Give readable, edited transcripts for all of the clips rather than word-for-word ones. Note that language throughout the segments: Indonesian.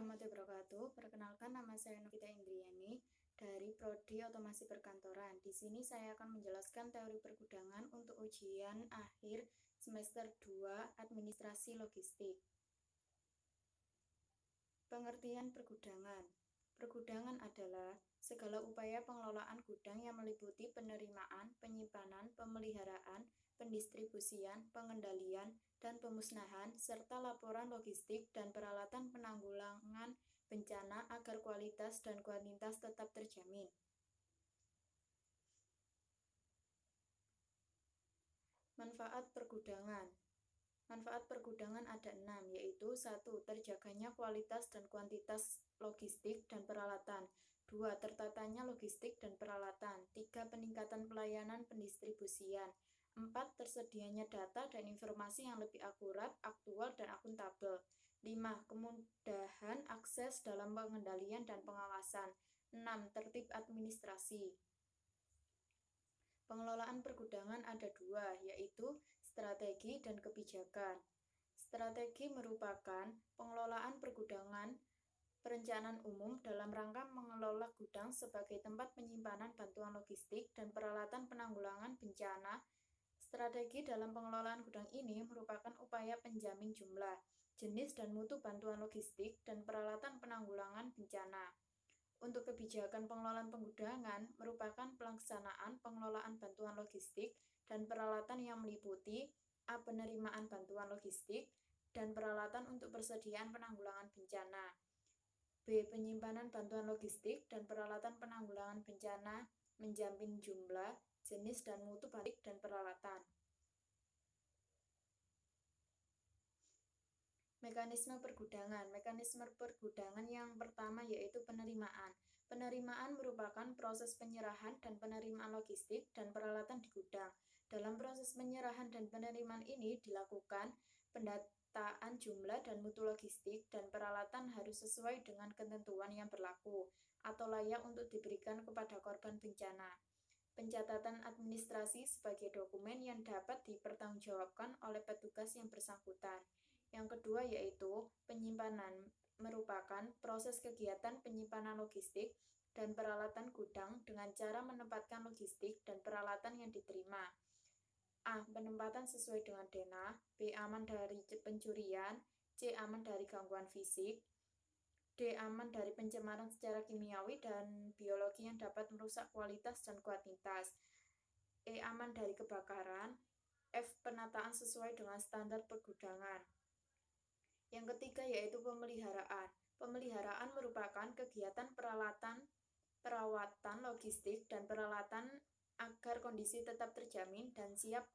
warahmatullahi wabarakatuh. Perkenalkan, nama saya Novita Indriani dari Prodi Otomasi Perkantoran. Di sini saya akan menjelaskan teori pergudangan untuk ujian akhir semester 2 Administrasi Logistik. Pengertian pergudangan. Pergudangan adalah segala upaya pengelolaan gudang yang meliputi penerimaan, penyimpanan, pemeliharaan, pendistribusian, pengendalian, dan pemusnahan, serta laporan logistik dan peralatan penanggulangan bencana agar kualitas dan kuantitas tetap terjamin. Manfaat pergudangan. Manfaat pergudangan ada 6, yaitu 1. Terjaganya kualitas dan kuantitas logistik dan peralatan. 2. Tertatanya logistik dan peralatan. 3. Peningkatan pelayanan pendistribusian. 4. Tersedianya data dan informasi yang lebih akurat, aktual, dan akuntabel. 5. Kemudahan akses dalam pengendalian dan pengawasan. 6. Tertib administrasi. Pengelolaan pergudangan ada 2, yaitu strategi dan kebijakan. Strategi merupakan pengelolaan pergudangan perencanaan umum dalam rangka mengelola gudang sebagai tempat penyimpanan bantuan logistik dan peralatan penanggulangan bencana. Strategi dalam pengelolaan gudang ini merupakan upaya penjamin jumlah, jenis dan mutu bantuan logistik dan peralatan penanggulangan bencana. Untuk kebijakan pengelolaan pergudangan merupakan pelaksanaan pengelolaan bantuan logistik dan peralatan yang meliputi A. Penerimaan bantuan logistik dan peralatan untuk persediaan penanggulangan bencana. B. Penyimpanan bantuan logistik dan peralatan penanggulangan bencana menjamin jumlah, jenis dan mutu balik dan peralatan. Mekanisme pergudangan. Mekanisme pergudangan yang pertama yaitu penerimaan. Penerimaan merupakan proses penyerahan dan penerimaan logistik dan peralatan di gudang. Dalam proses penyerahan dan penerimaan ini dilakukan pendataan jumlah dan mutu logistik dan peralatan harus sesuai dengan ketentuan yang berlaku atau layak untuk diberikan kepada korban bencana. Pencatatan administrasi sebagai dokumen yang dapat dipertanggungjawabkan oleh petugas yang bersangkutan. Yang kedua yaitu penyimpanan, merupakan proses kegiatan penyimpanan logistik dan peralatan gudang dengan cara menempatkan logistik dan peralatan yang diterima. A. Penempatan sesuai dengan denah. B. Aman dari pencurian. C. Aman dari gangguan fisik. D. Aman dari pencemaran secara kimiawi dan biologi yang dapat merusak kualitas dan kuantitas. E. Aman dari kebakaran. F. Penataan sesuai dengan standar pergudangan. Yang ketiga yaitu pemeliharaan. Pemeliharaan merupakan kegiatan perawatan logistik dan peralatan agar kondisi tetap terjamin dan siap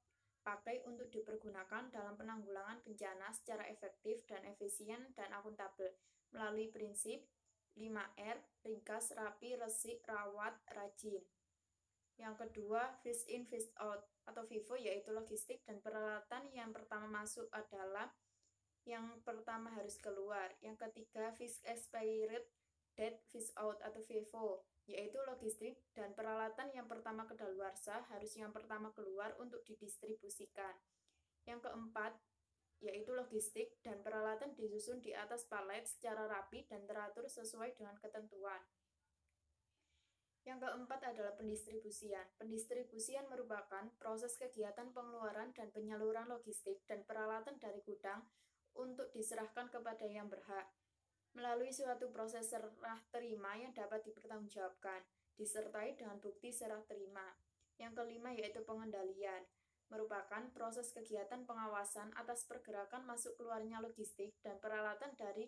pakai untuk dipergunakan dalam penanggulangan bencana secara efektif dan efisien dan akuntabel melalui prinsip 5R, ringkas, rapi, resik, rawat, rajin. Yang kedua, phase in, phase out atau FIFO yaitu logistik dan peralatan yang pertama masuk adalah yang pertama harus keluar. Yang ketiga, fixed expired date phase out atau FIFO, yaitu logistik dan peralatan yang pertama kedaluarsa harus yang pertama keluar untuk didistribusikan. Yang keempat, yaitu logistik dan peralatan disusun di atas palet secara rapi dan teratur sesuai dengan ketentuan. Yang keempat adalah pendistribusian. Pendistribusian merupakan proses kegiatan pengeluaran dan penyaluran logistik dan peralatan dari gudang untuk diserahkan kepada yang berhak melalui suatu proses serah terima yang dapat dipertanggungjawabkan, disertai dengan bukti serah terima. Yang kelima yaitu pengendalian, merupakan proses kegiatan pengawasan atas pergerakan masuk keluarnya logistik dan peralatan dari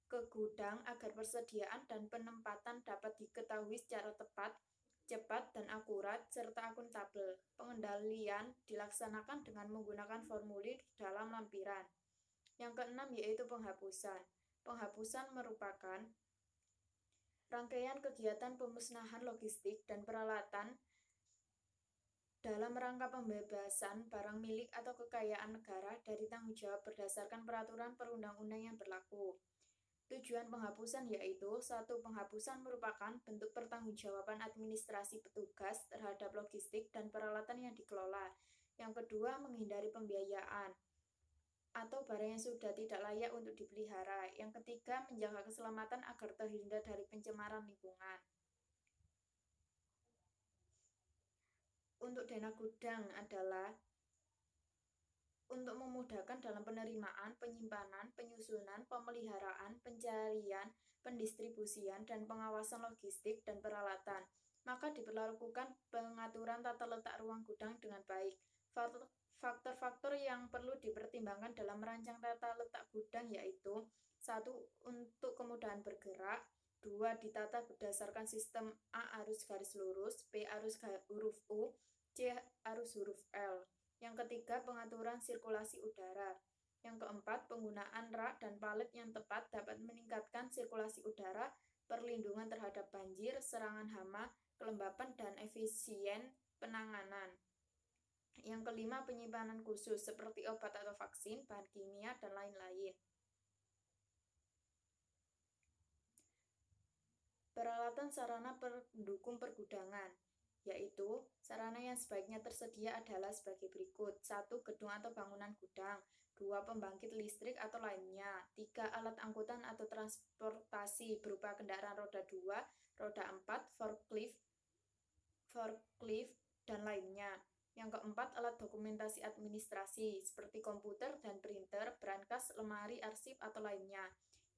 ke gudang agar persediaan dan penempatan dapat diketahui secara tepat, cepat, dan akurat, serta akuntabel. Pengendalian dilaksanakan dengan menggunakan formulir dalam lampiran. Yang keenam yaitu penghapusan. Penghapusan merupakan rangkaian kegiatan pemusnahan logistik dan peralatan dalam rangka pembebasan barang milik atau kekayaan negara dari tanggung jawab berdasarkan peraturan perundang-undang yang berlaku. Tujuan penghapusan yaitu 1. Penghapusan merupakan bentuk pertanggungjawaban administrasi petugas terhadap logistik dan peralatan yang dikelola. Yang kedua, menghindari pembiayaan. atau barang yang sudah tidak layak untuk dipelihara. Yang ketiga, menjaga keselamatan agar terhindar dari pencemaran lingkungan. Untuk dana gudang adalah untuk memudahkan dalam penerimaan, penyimpanan, penyusunan, pemeliharaan, pencarian, pendistribusian, dan pengawasan logistik dan peralatan. Maka diperlakukan pengaturan tata letak ruang gudang dengan baik. Faktor-faktor yang perlu dipertimbangkan dalam merancang tata letak gudang yaitu: 1. Untuk kemudahan bergerak. 2. Ditata berdasarkan sistem A arus garis lurus, B arus huruf U, C arus huruf L. Yang ketiga, pengaturan sirkulasi udara. Yang keempat, penggunaan rak dan palet yang tepat dapat meningkatkan sirkulasi udara, perlindungan terhadap banjir, serangan hama, kelembapan, dan efisien penanganan. Yang kelima, penyimpanan khusus seperti obat atau vaksin, bahan kimia, dan lain-lain. Peralatan sarana pendukung pergudangan, yaitu sarana yang sebaiknya tersedia adalah sebagai berikut: 1. Gedung atau bangunan gudang. 2. Pembangkit listrik atau lainnya. 3. Alat angkutan atau transportasi berupa kendaraan roda 2, roda 4, forklift, dan lainnya. Yang keempat, alat dokumentasi administrasi seperti komputer dan printer, brankas, lemari, arsip, atau lainnya.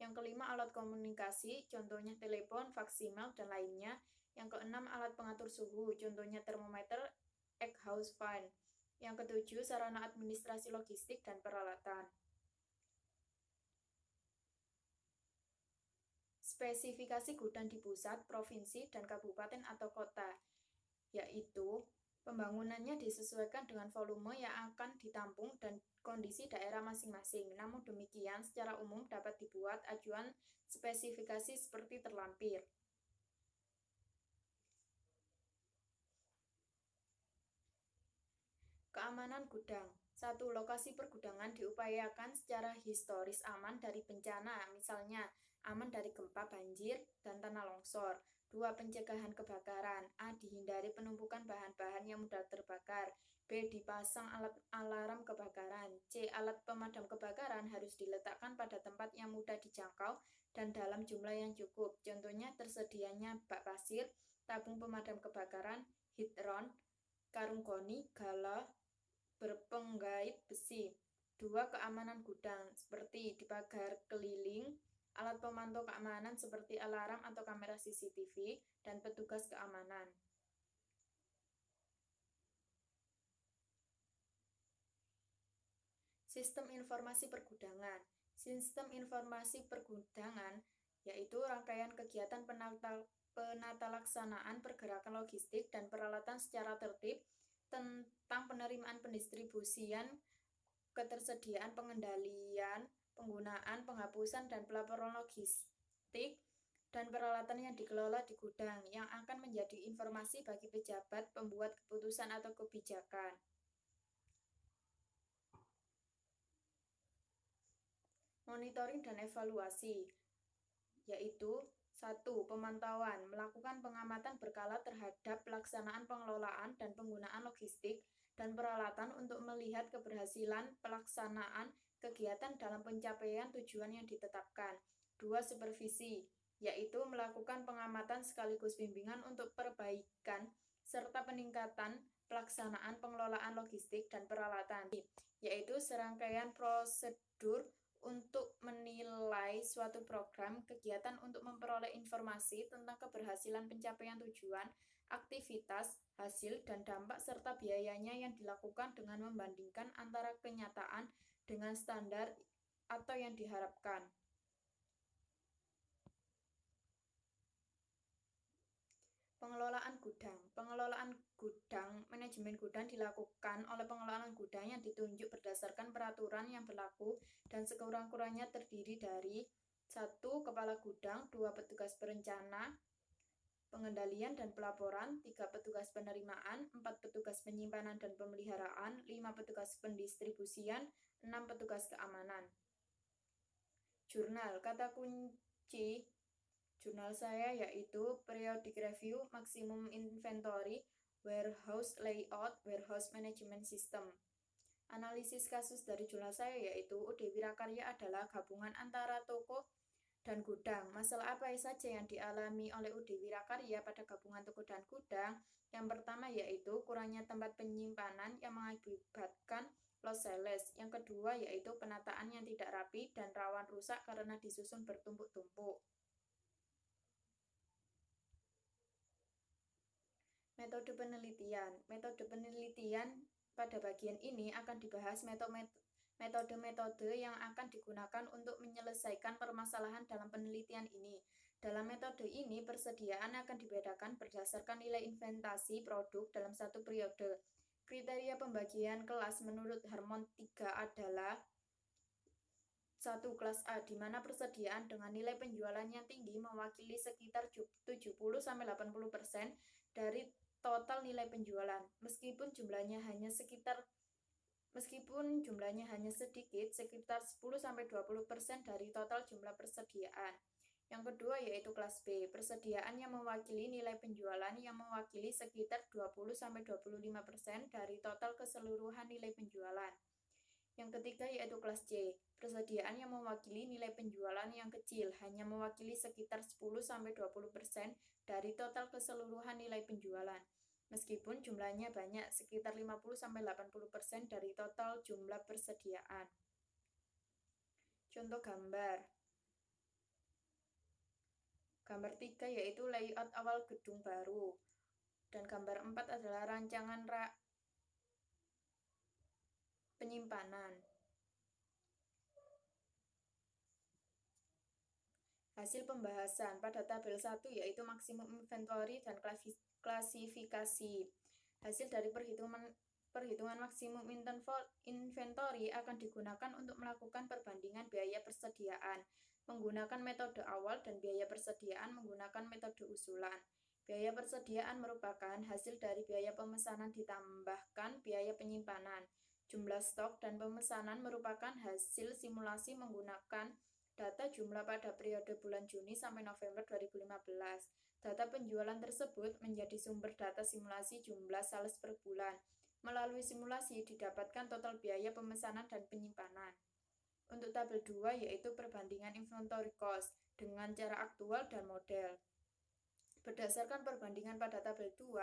Yang kelima, alat komunikasi, contohnya telepon, faksimiler, dan lainnya. Yang keenam, alat pengatur suhu, contohnya termometer, Eckhouse fan. Yang ketujuh, sarana administrasi logistik dan peralatan. Spesifikasi gudang di pusat, provinsi, dan kabupaten atau kota, yaitu pembangunannya disesuaikan dengan volume yang akan ditampung dan kondisi daerah masing-masing. Namun demikian, secara umum dapat dibuat acuan spesifikasi seperti terlampir. Keamanan gudang. 1. Lokasi pergudangan diupayakan secara historis aman dari bencana, misalnya aman dari gempa, banjir, dan tanah longsor. 2. Pencegahan kebakaran. A. Dihindari penumpukan bahan-bahan yang mudah terbakar. B. Dipasang alat alarm kebakaran. C. Alat pemadam kebakaran harus diletakkan pada tempat yang mudah dijangkau dan dalam jumlah yang cukup. Contohnya tersedianya bak pasir, tabung pemadam kebakaran, hidron, karung goni, gala berpenggait besi. 2. Keamanan gudang seperti di pagar keliling, alat pemantau keamanan seperti alarm atau kamera CCTV, dan petugas keamanan. Sistem informasi pergudangan. Sistem informasi pergudangan yaitu rangkaian kegiatan penata laksanaan pergerakan logistik dan peralatan secara tertib tentang penerimaan, pendistribusian, ketersediaan, pengendalian, penggunaan, penghapusan, dan pelaporan logistik dan peralatan yang dikelola di gudang yang akan menjadi informasi bagi pejabat, pembuat keputusan atau kebijakan. Monitoring dan evaluasi, yaitu 1. Pemantauan, melakukan pengamatan berkala terhadap pelaksanaan pengelolaan dan penggunaan logistik dan peralatan untuk melihat keberhasilan pelaksanaan kegiatan dalam pencapaian tujuan yang ditetapkan. 2. Supervisi, yaitu melakukan pengamatan sekaligus bimbingan untuk perbaikan serta peningkatan pelaksanaan pengelolaan logistik dan peralatan, yaitu serangkaian prosedur untuk menilai suatu program kegiatan untuk memperoleh informasi tentang keberhasilan pencapaian tujuan, aktivitas, hasil, dan dampak serta biayanya yang dilakukan dengan membandingkan antara kenyataan dengan standar atau yang diharapkan. Pengelolaan gudang. Pengelolaan gudang, manajemen gudang dilakukan oleh pengelolaan gudang yang ditunjuk berdasarkan peraturan yang berlaku dan sekurang-kurangnya terdiri dari 1. Kepala gudang, 2. Petugas perencana, pengendalian dan pelaporan, 3. Petugas penerimaan, 4. Petugas penyimpanan dan pemeliharaan, 5. Petugas pendistribusian, 6. Petugas keamanan. Jurnal. Kata kunci jurnal saya yaitu periodic review, maximum inventory, warehouse layout, warehouse management system. Analisis kasus dari jurnal saya yaitu UD Wirakarya adalah gabungan antara toko dan gudang. Masalah apa saja yang dialami oleh UD Wirakarya pada gabungan toko dan gudang? Yang pertama yaitu kurangnya tempat penyimpanan yang mengakibatkan loss sales. Yang kedua yaitu penataan yang tidak rapi dan rawan rusak karena disusun bertumpuk-tumpuk. Metode penelitian. Metode penelitian pada bagian ini akan dibahas metode-metode yang akan digunakan untuk menyelesaikan permasalahan dalam penelitian ini. Dalam metode ini, persediaan akan dibedakan berdasarkan nilai inventasi produk dalam satu periode. Kriteria pembagian kelas menurut Harmon 3 adalah 1. Kelas A, di mana persediaan dengan nilai penjualan yang tinggi mewakili sekitar 70-80% dari total nilai penjualan, meskipun jumlahnya hanya sedikit, sekitar 10-20% dari total jumlah persediaan. Yang kedua yaitu kelas B, persediaan yang mewakili nilai penjualan yang mewakili sekitar 20-25% dari total keseluruhan nilai penjualan. Yang ketiga yaitu kelas C, persediaan yang mewakili nilai penjualan yang kecil, hanya mewakili sekitar 10-20% dari total keseluruhan nilai penjualan, meskipun jumlahnya banyak, sekitar 50-80% dari total jumlah persediaan. Contoh gambar. Gambar 3 yaitu layout awal gedung baru, dan gambar 4 adalah rancangan penyimpanan. Hasil pembahasan pada tabel 1 yaitu maksimum inventory dan klasifikasi. Hasil dari perhitungan maksimum inventory akan digunakan untuk melakukan perbandingan biaya persediaan menggunakan metode awal dan biaya persediaan menggunakan metode usulan. Biaya persediaan merupakan hasil dari biaya pemesanan ditambahkan biaya penyimpanan. Jumlah stok dan pemesanan merupakan hasil simulasi menggunakan data jumlah pada periode bulan Juni sampai November 2015. Data penjualan tersebut menjadi sumber data simulasi jumlah sales per bulan. Melalui simulasi didapatkan total biaya pemesanan dan penyimpanan. Untuk tabel 2 yaitu perbandingan inventory cost dengan cara aktual dan model. Berdasarkan perbandingan pada tabel 2,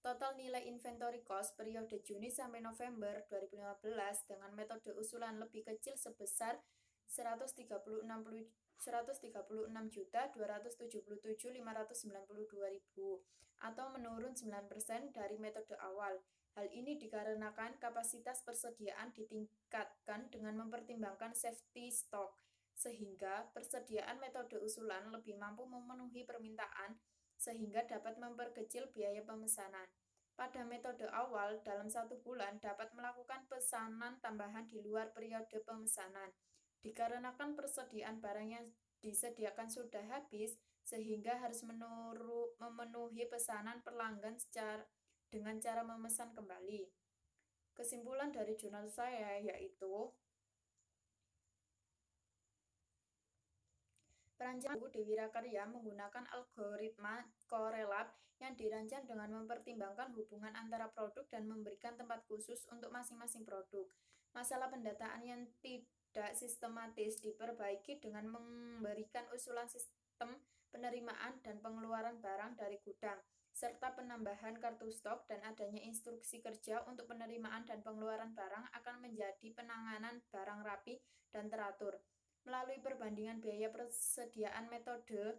total nilai inventory cost periode Juni sampai November 2015 dengan metode usulan lebih kecil sebesar 136.277.592.000 atau menurun 9% dari metode awal. Hal ini dikarenakan kapasitas persediaan ditingkatkan dengan mempertimbangkan safety stock, sehingga persediaan metode usulan lebih mampu memenuhi permintaan sehingga dapat memperkecil biaya pemesanan. Pada metode awal, dalam 1 bulan dapat melakukan pesanan tambahan di luar periode pemesanan. Dikarenakan persediaan barang yang disediakan sudah habis, sehingga harus memenuhi pesanan pelanggan dengan cara memesan kembali. Kesimpulan dari jurnal saya yaitu perancangan UD Wirakarya menggunakan algoritma korelat yang dirancang dengan mempertimbangkan hubungan antara produk dan memberikan tempat khusus untuk masing-masing produk. Masalah pendataan yang tidak sistematis diperbaiki dengan memberikan usulan sistem penerimaan dan pengeluaran barang dari gudang, serta penambahan kartu stok dan adanya instruksi kerja untuk penerimaan dan pengeluaran barang akan menjadi penanganan barang rapi dan teratur. Melalui perbandingan biaya persediaan metode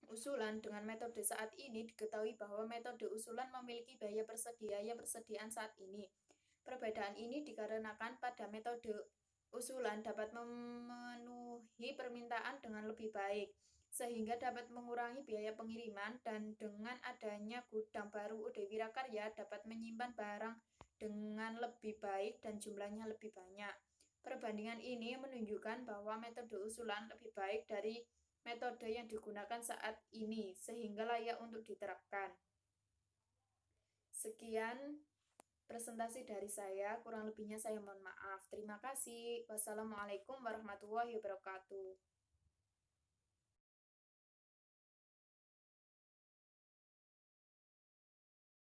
usulan dengan metode saat ini, diketahui bahwa metode usulan memiliki biaya persediaan saat ini. Perbedaan ini dikarenakan pada metode usulan dapat memenuhi permintaan dengan lebih baik, sehingga dapat mengurangi biaya pengiriman, dan dengan adanya gudang baru UD Wirakarya dapat menyimpan barang dengan lebih baik dan jumlahnya lebih banyak. Perbandingan ini menunjukkan bahwa metode usulan lebih baik dari metode yang digunakan saat ini, sehingga layak untuk diterapkan. Sekian presentasi dari saya, kurang lebihnya saya mohon maaf. Terima kasih. Wassalamualaikum warahmatullahi wabarakatuh.